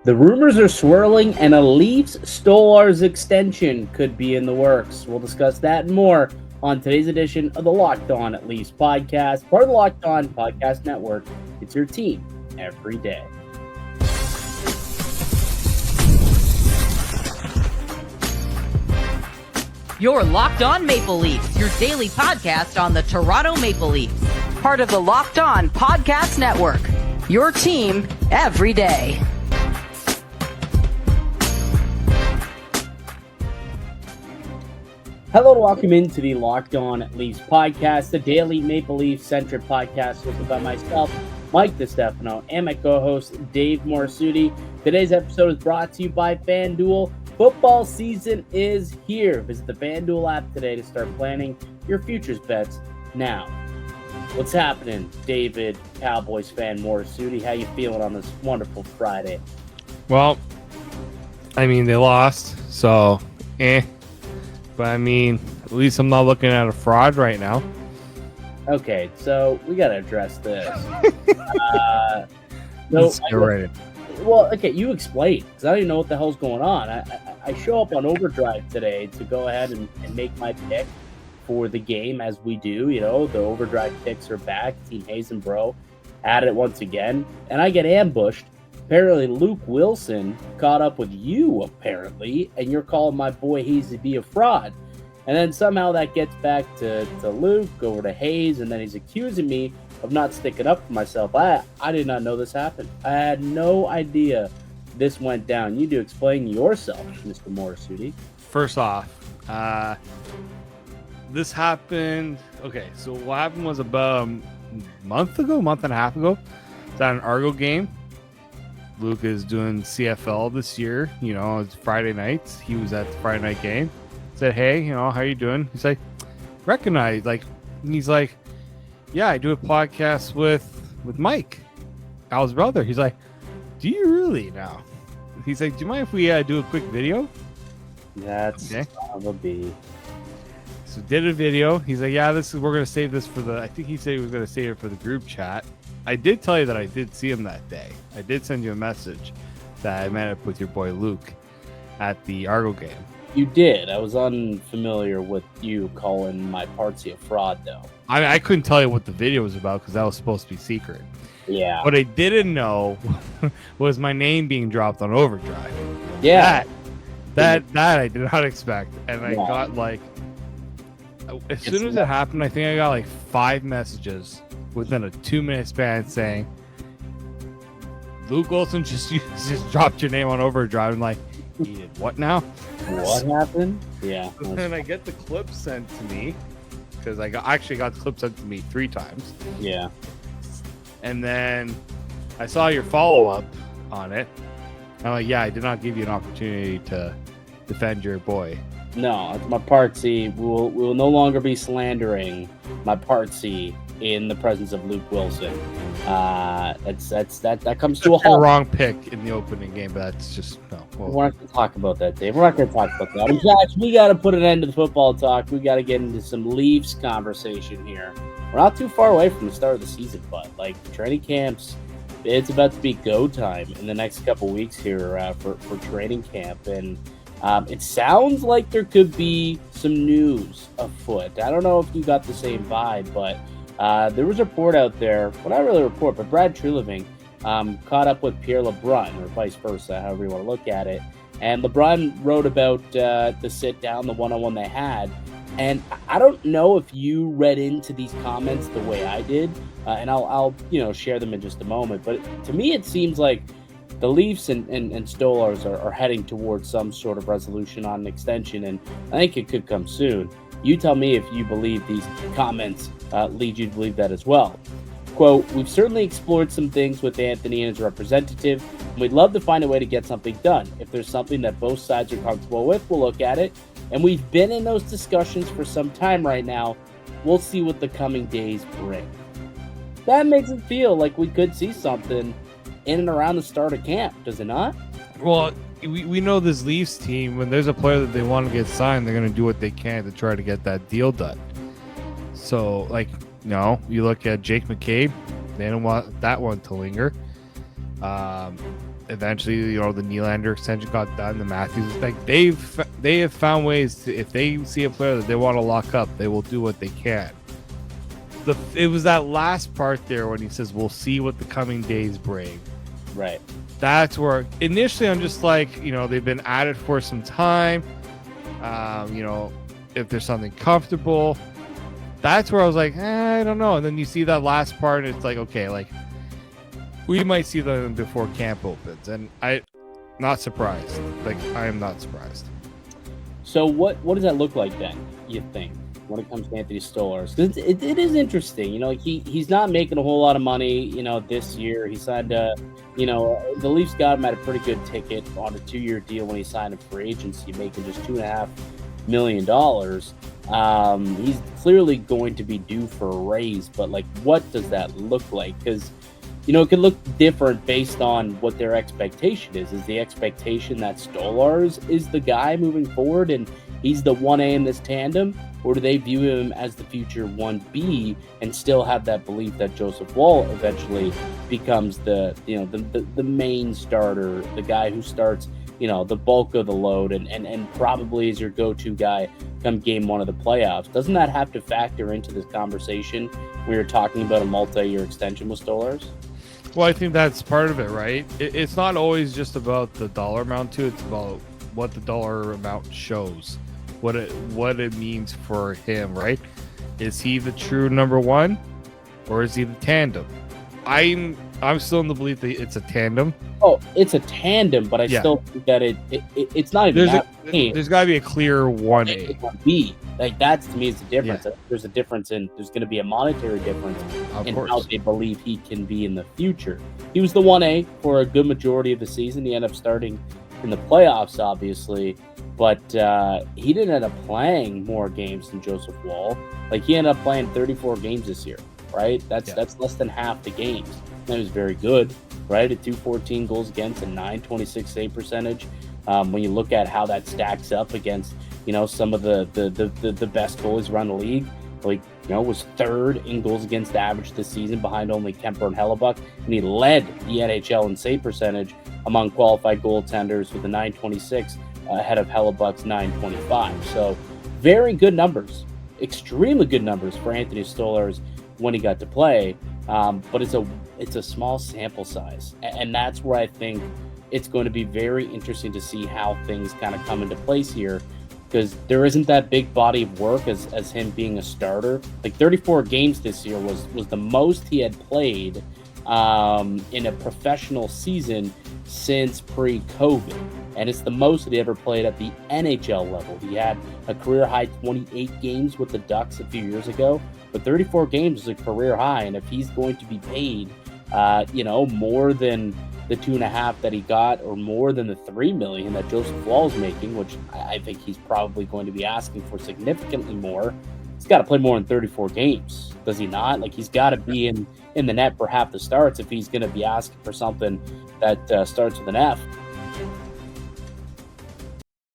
The rumors are swirling, and a Leafs Stolarz extension could be in the works. We'll discuss that and more on today's edition of the Locked On Leafs podcast, part of the Locked On Podcast Network. It's your team every day. You're Locked On Maple Leafs, your daily podcast on the Toronto Maple Leafs. Part of the Locked On Podcast Network, your team every day. Hello and welcome into the Locked On Leafs podcast, the daily Maple Leaf-centric podcast hosted by myself, Mike DiStefano, and my co-host, Dave Morisuti. Today's episode is brought to you by FanDuel. Football season is here. Visit the FanDuel app today to start planning your futures bets now. What's happening, David, Cowboys fan Morisuti? How you feeling on this wonderful Friday? Well, I mean, they lost, so But I mean, at least I'm not looking at a fraud right now. Okay, so we got to address this. Well, okay, you explain, because I don't even know what the hell's going on. I show up on Overdrive today to go ahead and make my pick for the game, as we do. You know, the Overdrive picks are back. Team Hayes and Bro at it once again. And I get ambushed. Apparently, Luke Wilson caught up with you, apparently, and you're calling my boy Hayes to be a fraud. And then somehow that gets back to Luke, over to Hayes, and then he's accusing me of not sticking up for myself. I did not know this happened. I had no idea this went down. You do explain yourself, Mr. Morisuti. First off, this happened. Okay, so what happened was about a month and a half ago. It's at an Argo game. Luke is doing CFL this year. You know, it's Friday nights. He was at the Friday night game. Said, hey, you know, how you doing? He's like, recognize, like, and he's like, yeah, I do a podcast with Mike, Al's brother. He's like, do you really now? He's like, do you mind if we do a quick video? That's okay. Probably. So did a video. He's like, yeah, we're gonna save this for the. I think he said he was gonna save it for the group chat. I did tell you that I did see him that day. I did send you a message that I met up with your boy Luke at the Argo game. You did. I was unfamiliar with you calling my partsy a fraud, though. I couldn't tell you what the video was about because that was supposed to be secret. Yeah. What I didn't know was my name being dropped on Overdrive. Yeah. That I did not expect. And I got like, as soon as it happened, I think I got like 5 messages within a 2-minute span saying, Luke Wilson just dropped your name on Overdrive. I'm like, he did what now? What happened? Yeah. And I get the clip sent to me because I actually got the clip sent to me 3 times. Yeah. And then I saw your follow-up on it. I'm like, yeah, I did not give you an opportunity to defend your boy. No, it's my partsy. We will no longer be slandering my partsy in the presence of Luke Wilson. That comes to a halt. Wrong pick in the opening game, but that's just no. Well, we're not going to talk about that, Dave. We're not going to talk about that. In fact, we got to put an end to the football talk. We got to get into some Leafs conversation here. We're not too far away from the start of the season, but like training camps, it's about to be go time in the next couple weeks here for training camp, and it sounds like there could be some news afoot. I don't know if you got the same vibe, but there was a report out there. Well, not really a report, but Brad Treliving caught up with Pierre LeBrun, or vice versa, however you want to look at it. And LeBrun wrote about the sit down, the one-on-one they had. And I don't know if you read into these comments the way I did, and I'll share them in just a moment. But to me, it seems like the Leafs and Stolarz are heading towards some sort of resolution on an extension, and I think it could come soon. You tell me if you believe these comments lead you to believe that as well. Quote, we've certainly explored some things with Anthony and his representative, and we'd love to find a way to get something done. If there's something that both sides are comfortable with, we'll look at it. And we've been in those discussions for some time right now. We'll see what the coming days bring. That makes it feel like we could see something in and around the start of camp, does it not? Well, we know this Leafs team, when there's a player that they want to get signed, they're going to do what they can to try to get that deal done. So, like, you look at Jake McCabe, they don't want that one to linger. eventually, the Nylander extension got done. The Matthews, like they have found ways to, if they see a player that they want to lock up, they will do what they can. It was that last part there when he says, "We'll see what the coming days bring." Right. That's where initially I'm just like, they've been at it for some time. If there's something comfortable, that's where I was like, I don't know. And then you see that last part, and it's like, okay, like we might see them before camp opens, and I'm not surprised. Like, I am not surprised. So what does that look like then, you think, when it comes to Anthony Stolarz? Because it is interesting. He's not making a whole lot of money, this year. He signed the Leafs got him at a pretty good ticket on a 2-year deal when he signed a free agency, making just $2.5 million. He's clearly going to be due for a raise, but like, what does that look like? Because it could look different based on what their expectation is. Is the expectation that Stolarz is the guy moving forward and he's the 1A in this tandem? Or do they view him as the future 1B and still have that belief that Joseph Woll eventually becomes the main starter, the guy who starts, the bulk of the load and probably is your go-to guy come game one of the playoffs? Doesn't that have to factor into this conversation when you're talking about a multi-year extension with Stolarz? Well, I think that's part of it, right? It's not always just about the dollar amount too. It's about what the dollar amount shows, what it means for him, right? Is he the true number one, or is he the tandem? I'm still in the belief that it's a tandem. Oh, it's a tandem, but I still think that it's not even there's got to be a clear 1A. 1B. Like, that's, to me, is the difference. Yeah. There's a difference there's going to be a monetary difference in how they believe he can be in the future. He was the 1A for a good majority of the season. He ended up starting in the playoffs, obviously, but he didn't end up playing more games than Joseph Woll. Like, he ended up playing 34 games this year, right? That's less than half the games. That was very good, right? At 214 goals against, a 926 save percentage. When you look at how that stacks up against, some of the best goalies around the league, like, was third in goals against average this season behind only Kemper and Hellebuck, and he led the NHL in save percentage among qualified goaltenders with a 926 ahead of Hellebuck's 925. So very good numbers, extremely good numbers for Anthony Stolarz when he got to play, but it's a small sample size, and that's where I think it's going to be very interesting to see how things kind of come into place here, because there isn't that big body of work as him being a starter. Like, 34 games this year was the most he had played in a professional season since pre-COVID, and it's the most that he ever played at the NHL level. He had a career high 28 games with the Ducks a few years ago, but 34 games is a career high, and if he's going to be paid more than the 2.5 that he got, or more than the $3 million that Joseph Woll is making, which I think he's probably going to be asking for significantly more, he's got to play more than 34 games, does he not? Like, he's got to be in the net for half the starts if he's going to be asking for something that starts with an F.